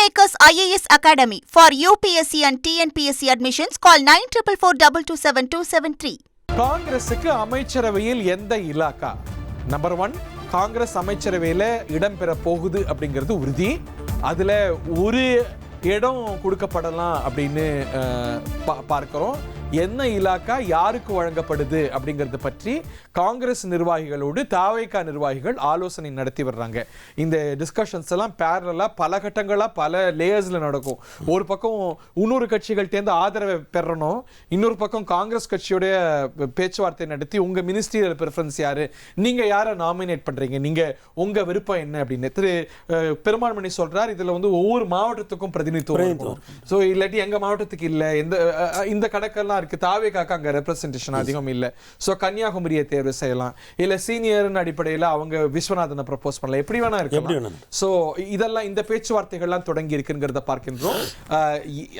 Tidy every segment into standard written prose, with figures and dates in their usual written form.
Kingmakers IAS Academy. For UPSC and TNPSC admissions, call 9442272273. காங்கிரசுக்கு அமைச்சரவையில் எந்த இலாக்கா? நம்பர் 1, காங்கிரஸ் அமைச்சரவையில் இடம்பெற போகுது அப்படிங்கிறது உறுதி. அதில் ஒரு இடம் கொடுக்கப்படலாம் அப்படின்னு பார்க்கிறோம். என்ன இலாக்கா யாருக்கு வழங்கப்படுது அப்படிங்கிறது பற்றி காங்கிரஸ் நிர்வாகிகளோடு தாவேகா நிர்வாகிகள் ஆலோசனை நடத்தி வர்றாங்க. இந்த டிஸ்கஷன்ஸ் எல்லாம் பேரலா பல கட்டங்களா பல லேயர்ஸ்ல நடக்கும். ஒரு பக்கம் இன்னொரு கட்சிகள்கிட்ட ஆதரவை பெறணும், இன்னொரு பக்கம் காங்கிரஸ் கட்சியோடைய பேச்சுவார்த்தை நடத்தி உங்க மினிஸ்ட்ரியல் பிரெஃபரன்ஸ் யாரு, நீங்க யாரை நாமினேட் பண்றீங்க, நீங்க உங்க விருப்பம் என்ன அப்படின்னு திரு பெருமாள்மணி சொல்றார். இதுல ஒவ்வொரு மாவட்டத்துக்கும் பிரதிநிதித்துவம். ஸோ இல்லாட்டி எங்க மாவட்டத்துக்கு இல்லை, இந்த கணக்கெல்லாம் இருக்கு. தாவேகாக்கு அங்க ரெப்ரசன்டேஷன் அதிகம் இல்லை. ஸோ கன்னியாகுமரியை தேர்வு செய்யலாம், இல்ல சீனியர் அடிப்படையில் அவங்க விஸ்வநாதனை ப்ரப்போஸ் பண்ணலாம், எப்படி வேணா இருக்கு. ஸோ இதெல்லாம் இந்த பேச்சுவார்த்தைகள்லாம் தொடங்கி இருக்குங்கிறத பார்க்கின்றோம்.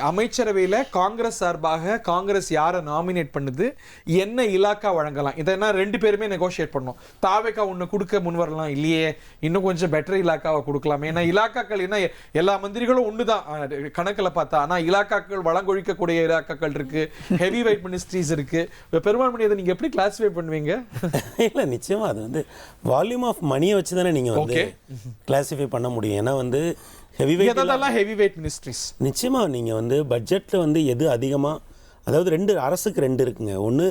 அமைச்சரவையில் காங்கிரஸ் சார்பாக காங்கிரஸ் யாரை நாமினேட் பண்ணுது, என்ன இலாக்கா வழங்கலாம், இதெல்லாம் ரெண்டு பேருமே நெகோஷியேட் பண்ணணும். தாவேகா ஒன்று கொடுக்க முன் வரலாம், இல்லையே இன்னும் கொஞ்சம் பெட்டர் இலாக்காவை கொடுக்கலாம். ஏன்னா இலாக்காக்கள் என்ன எல்லா மந்திரிகளும் ஒண்ணுதான் கணக்கில் பார்த்தா, ஆனா இலாக்காக்கள் வழங்கொழிக்கக்கூடிய இலாக்காக்கள் இருக்கு, ஹெவி வெயிட் மினிஸ்ட்ரிஸ் இருக்கு. பெருமாள்மணி அதை நீங்க எப்படி கிளாசிஃபை பண்ணுவீங்க? இல்லை, நிச்சயமா அது வால்யூம் ஆஃப் மணியை வச்சு தானே நீங்க கிளாசிஃபை பண்ண முடியும். ஏன்னா ஹெவி வெயிட் மினிஸ்ட்ரிஸ் நிச்சயமா நீங்க பட்ஜெட்ல எது அதிகமா, அதாவது அரசுக்கு ரெண்டு இருக்குங்க. ஒன்று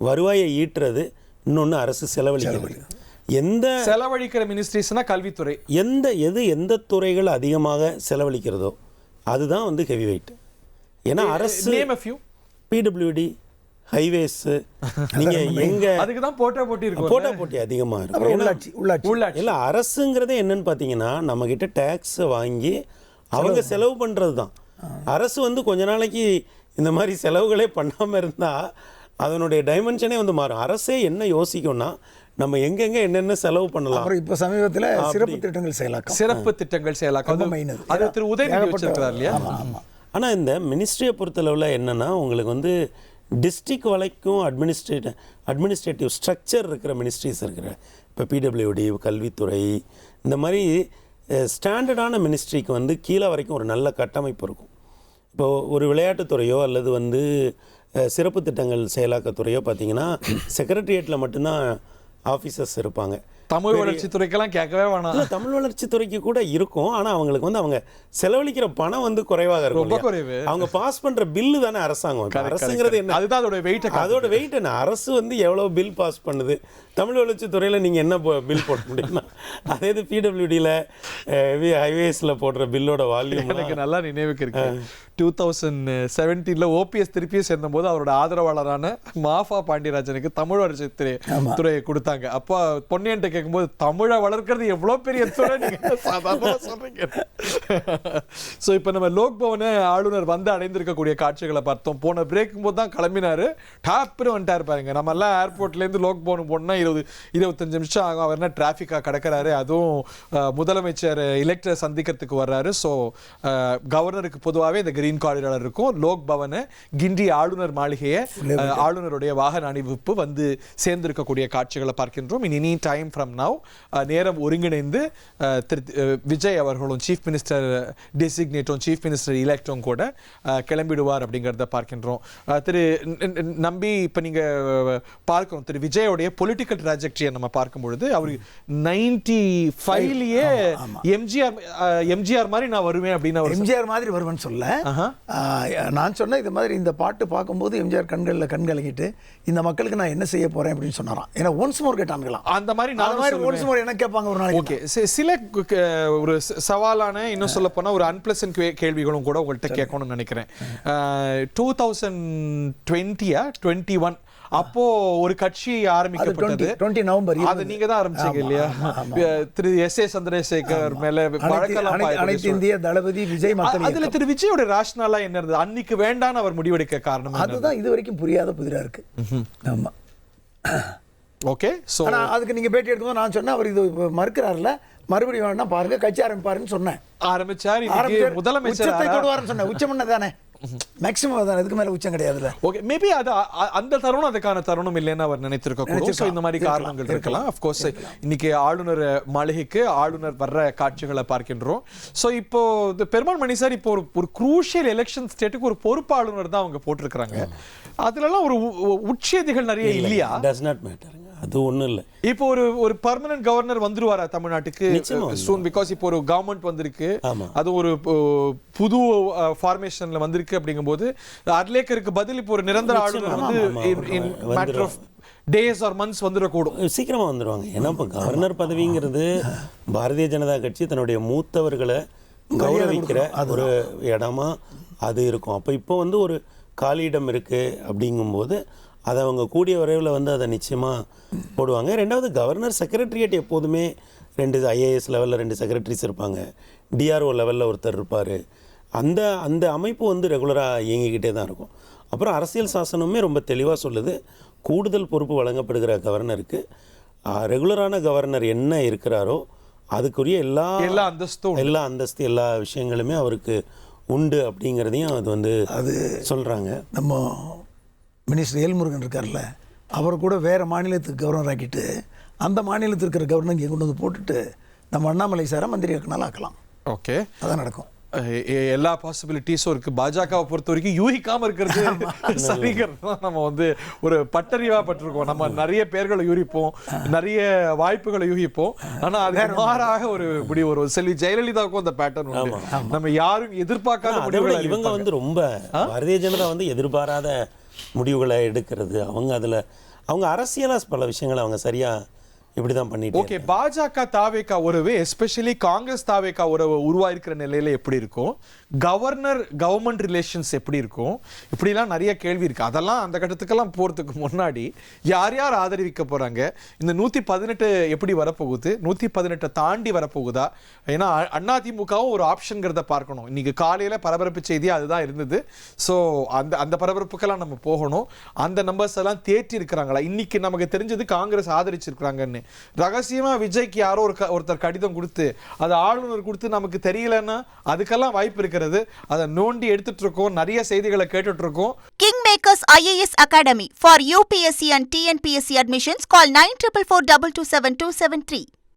வருவாயை ஈட்டுறது, இன்னொன்று அரசு செலவழிக்கிறது. எந்த செலவழிக்கிற மினிஸ்ட்ரிஸ்னா கல்வித்துறை, எந்த துறைகள் அதிகமாக செலவழிக்கிறதோ அதுதான் ஹெவி வெயிட். ஏன்னா அரசு PWD, ஹைவேஸ், நீங்க எங்க அதுக்கு தான் போட்டி அதிகமா இருக்கும். உள்ளாட்சி இல்ல, அரசுங்கிறதே என்னன்னு பாத்தீங்கன்னா நம்ம கிட்ட டேக்ஸ் வாங்கி அவங்க செலவு பண்றது தான். அரசு கொஞ்ச நாளைக்கு இந்த மாதிரி செலவுகளே பண்ணாம இருந்தா அதனுடைய டைமென்ஷனே மாறும். அரசே என்ன யோசிக்கும்னா நம்ம எங்கெங்க என்னென்ன செலவு பண்ணலாம். இப்போ சமீபத்தில் சிறப்பு திட்டங்கள் செயலாக்கம் அது திரு உதயநிதி வச்சிருக்கிறார் இல்லையா? ஆனால் இந்த மினிஸ்ட்ரியை பொறுத்தளவில் என்னென்னா உங்களுக்கு டிஸ்ட்ரிக்ட் வரைக்கும் அட்மினிஸ்ட்ரேட்டிவ் ஸ்ட்ரக்சர் இருக்கிற மினிஸ்ட்ரிஸ் இருக்கிற, இப்போ PWD, கல்வித்துறை, இந்த மாதிரி ஸ்டாண்டர்டான மினிஸ்ட்ரிக்கு கீழே வரைக்கும் ஒரு நல்ல கட்டமைப்பு இருக்கும். இப்போது ஒரு விளையாட்டுத்துறையோ அல்லது சிறப்பு திட்டங்கள் செயலாக்கத்துறையோ பார்த்தீங்கன்னா செக்ரட்டரியேட்டில் மட்டும்தான் ஆஃபீஸர்ஸ் இருப்பாங்க. தமிழ் வளர்ச்சி துறைக்கெல்லாம் கேட்கவே வேணாம். தமிழ் வளர்ச்சி துறைக்கு கூட இருக்கும், ஆனால் அவங்களுக்கு அவங்க செலவழிக்கிற பணம் குறைவாக இருக்கும். அவங்க பாஸ் பண்ற பில்லு தானே அரசாங்கம். அரசுங்கிறது என்ன, அதுதான் அதோட வெயிட் என்ன. அரசு எவ்வளவு பில் பாஸ் பண்ணுது, தமிழ் வளர்ச்சி துறையில நீங்க என்ன பில் போட முடியுமா? அதே இது PWDல ஹைவேஸ்ல போடுற பில்லோட வால்யூம் எனக்கு நல்லா நினைவுக்கு இருக்கு. 2017 OPS திருப்பியும் சேர்ந்தபோது அவரோட ஆதரவாளரான மாஃபா பாண்டியராஜனுக்கு தமிழ் வளர்ச்சி துறையை கொடுத்தாங்க. அப்போ பொன்னியன்ட்ட கேட்கும்போது தமிழை வளர்க்கறது எவ்வளவு பெரிய துறை நீங்க சாதாரணமா சொல்றீங்க. ஸோ இப்போ நம்ம லோக் பவனை ஆளுநர் அடைந்திருக்கக்கூடிய காட்சிகளை பார்த்தோம். போன பிரேக்கும் போது தான் கிளம்பினாரு, டாப்னு வந்துட்டாரு பாருங்க. நம்ம எல்லாம் ஏர்போர்ட்லேருந்து லோக் பவன் போனா 20-25 நிமிஷம் ஆகும். அவர் என்ன டிராஃபிக்காக கிடக்கிறாரு, அதுவும் முதலமைச்சர் எலெக்டரை சந்திக்கிறதுக்கு வர்றாரு. ஸோ கவர்னருக்கு பொதுவாகவே இந்த கிரீன் காரிடார் இருக்கும். லோக் பவனை கிண்டி ஆளுநர் மாளிகையை ஆளுநருடைய வாகன அணிவிப்பு சேர்ந்திருக்கக்கூடிய காட்சிகளை பார்க்கின்றோம். In any time from now நேரம் ஒருங்கிணைந்து விஜய் அவர்களும் சீஃப் மினிஸ்டர் டெசிக்னேட்டும் சீஃப் மினிஸ்டர் எலெக்டும் கூட கிளம்பிடுவார் அப்படிங்கிறத பார்க்கின்றோம். திரு நம்பி இப்போ நீங்கள் பார்க்கணும், திரு விஜயோடைய பொலிட்டிக்கல் ட்ராஜெக்டரியை நம்ம பார்க்கும்பொழுது அவர் 95லயே எம்ஜிஆர் மாதிரி நான் வருவேன் அப்படின்னு, எம்ஜிஆர் மாதிரி வருவேன்னு சொல்ல நான் சொன்னேன். இது மாதிரி இந்த பாட்டு பார்க்கும்போது எம்ஜிஆர் கண்களில் கண்கலங்கிட்டு இந்த மக்களுக்கு நான் என்ன செய்ய போறேன் அப்படின்னு சொன்னாராம். ஏன்னா ஒன்ஸ் மோர் கேட்டாங்களாம். அந்த மாதிரி ஒன்ஸ் மோர் என்ன கேட்பாங்க ஒரு நாளைக்கு. ஓகே, சில ஒரு சவாலான, இன்னும் சொல்ல போனா ஒரு அன்பிளசன்ட் கேள்விகளும் கூட உங்கள்கிட்ட கேட்கணும்னு நினைக்கிறேன். 2021 அப்போ ஒரு கட்சி ஆரம்பிக்கப்பட்டது. 20 நவம்பர் அது நீங்க தான் ஆரம்பிச்சீங்க இல்லையா? திரு S.A. சந்திரசேகர் மேல அனைத்து இந்திய தளபதி விஜய் மக்கள். அதுல திரு விஜயோட ராஷ்னலா என்ன இருந்தது? அன்னைக்கு வேண்டான்னு அவர் முடிவெடுக்க காரணம் அதுதான் இது வரைக்கும் புரியாத புதிரா இருக்கு. ஆமா, ஓகே. சோ அதுக்கு நீங்க பேட்டி எடுக்கும்போது நான் சொன்னேன், அவர் இது மறுக்கிறாருல, மறுபடியும் வேணா பாருங்க, கட்சி ஆரம்பிப்பாருன்னு சொன்னேன். ஆரம்பிச்சார். முதலமைச்சர் சொன்னேன், உச்சம் தானே மேக்ஸிமம் அதான், இதுக்கு மேலே உச்சம் கிடையாதுல்ல. ஓகே, மேபி அது அந்த தருணம் அதுக்கான தருணம் இல்லைன்னு அவர் நினைத்திருக்க கூடும். ஸோ இந்த மாதிரி காரணங்கள் இருக்கலாம். அஃப்கோர்ஸ் இன்னைக்கு ஆளுநர் மாளிகைக்கு ஆளுநர் வர்ற காட்சிகளை பார்க்கின்றோம். ஸோ இப்போ பெருமாள் மணி சார் இப்போ ஒரு குரூஷியல் எலெக்ஷன் ஸ்டேட்டுக்கு ஒரு பொறுப்பு ஆளுநர் தான் அவங்க போட்டிருக்கிறாங்க. அதுலலாம் ஒரு உட்செய்திகள் நிறைய இல்லையா? டஸ் நாட் மேட்டர், அது ஒன்றும் இல்லை. இப்போ ஒரு பர்மனன்ட் கவர்னர் வந்துருவாரா தமிழ்நாட்டுக்கு சூன்? பிகாஸ் இப்போ ஒரு கவர்மெண்ட் வந்திருக்கு, அது ஒரு புது ஃபார்மேஷன்ல வந்திருக்கு. அப்படிங்கும்போது அர்லேக்கருக்கு பதில் இப்போ ஒரு நிரந்தர ஆளுநர் வந்து in matter of days or months வந்துடக்கூடும். சீக்கிரமாக வந்துடுவாங்க. ஏன்னா இப்போ கவர்னர் பதவிங்கிறது பாரதிய ஜனதா கட்சி தன்னுடைய மூத்தவர்களை கௌரவிக்கிற ஒரு இடமா அது இருக்கும். அப்போ இப்போ வந்து ஒரு காலியிடம் இருக்குது அப்படிங்கும்போது அதை அவங்க கூடிய விரைவில் வந்து அதை நிச்சயமாக போடுவாங்க. ரெண்டாவது கவர்னர் செக்ரட்டரியேட் எப்போதுமே 2 IAS லெவலில் 2 செக்ரட்டரிஸ் இருப்பாங்க, DRO லெவலில் ஒருத்தர் இருப்பார். அந்த அமைப்பு வந்து ரெகுலராக இயங்கிக்கிட்டே தான் இருக்கும். அப்புறம் அரசியல் சாசனமே ரொம்ப தெளிவாக சொல்லுது, கூடுதல் பொறுப்பு வழங்கப்படுகிற கவர்னருக்கு ரெகுலரான கவர்னர் என்ன இருக்கிறாரோ அதுக்குரிய எல்லா அந்தஸ்து எல்லா விஷயங்களுமே அவருக்கு உண்டு அப்படிங்கிறதையும் அது வந்து சொல்கிறாங்க. நம்ம மினிஸ்டர் எல்முருகன் இருக்கார்ல, அவர் கூட வேறு மாநிலத்துக்கு கவர்னர் ஆக்கிட்டு அந்த மாநிலத்தில் இருக்கிற கவர்னர் இங்கே கொண்டு வந்து போட்டுட்டு நம்ம அண்ணாமலை சாரை மந்திரி ஆக்கலாம். ஓகே, அதான் நடக்கும். எல்லா பாசிபிலிட்டிஸும் இருக்கு. பாஜகவை பொறுத்த வரைக்கும் யூகிக்காம இருக்கிறது சரிங்கிறது தான் நம்ம வந்து ஒரு பட்டறிவா பட்டிருக்கோம். நம்ம நிறைய பேர்களை யூகிப்போம், நிறைய வாய்ப்புகளை யூகிப்போம். ஆனா அது மாறாக ஒரு செல்வி ஜெயலலிதாவுக்கும் அந்த பேட்டர்ன் உண்டு. நம்ம யாரும் எதிர்பார்க்காத முடிவுகளை இவங்க வந்து ரொம்ப பாரதிய ஜனதா வந்து எதிர்பாராத முடிவுகளை எடுக்கிறது. அவங்க அரசியலா பல விஷயங்களை அவங்க சரியா இப்படிதான் பண்ணிட்டு. ஓகே, பாஜக தாவேகா உறவு, எஸ்பெஷலி காங்கிரஸ் தாவேகா உறவு உருவாயிருக்கிற நிலையில எப்படி இருக்கும்? கவர்மெண்ட் ரிலேஷன்ஸ் எப்படி இருக்கும்? இப்படிலாம் நிறைய கேள்வி இருக்கு. அதெல்லாம் அந்த கட்டத்துக்கெல்லாம் போறதுக்கு முன்னாடி யார் யார் ஆதரிக்க போறாங்க? இந்த 118 எப்படி வரப்போகுது? 118 தாண்டி வரப்போகுதா? ஏன்னா அதிமுகவும் ஒரு ஆப்ஷன்கிறத பார்க்கணும். இன்னைக்கு காலையில பரபரப்பு செய்தி அதுதான் இருந்தது. ஸோ அந்த பரபரப்புக்கெல்லாம் நம்ம போகணும். அந்த நம்பர்ஸ் எல்லாம் தேற்றி இருக்கிறாங்களா? இன்னைக்கு நமக்கு தெரிஞ்சது காங்கிரஸ் ஆதரிச்சிருக்கிறாங்கன்னு. ரகசியமா விஜய்க்கு யாரோ ஒருத்தர் கடிதம் கொடுத்து அது ஆளுநர் கொடுத்து நமக்கு தெரியலன்னா அதுக்கெல்லாம் வாய்ப்பு இருக்கிறது. அதை நோண்டி எடுத்துட்டு இருக்கோம், நிறைய செய்திகளை கேட்டுட்டு இருக்கோம். King makers IAS Academy for UPSC and TNPSC admissions. Call 9444227273.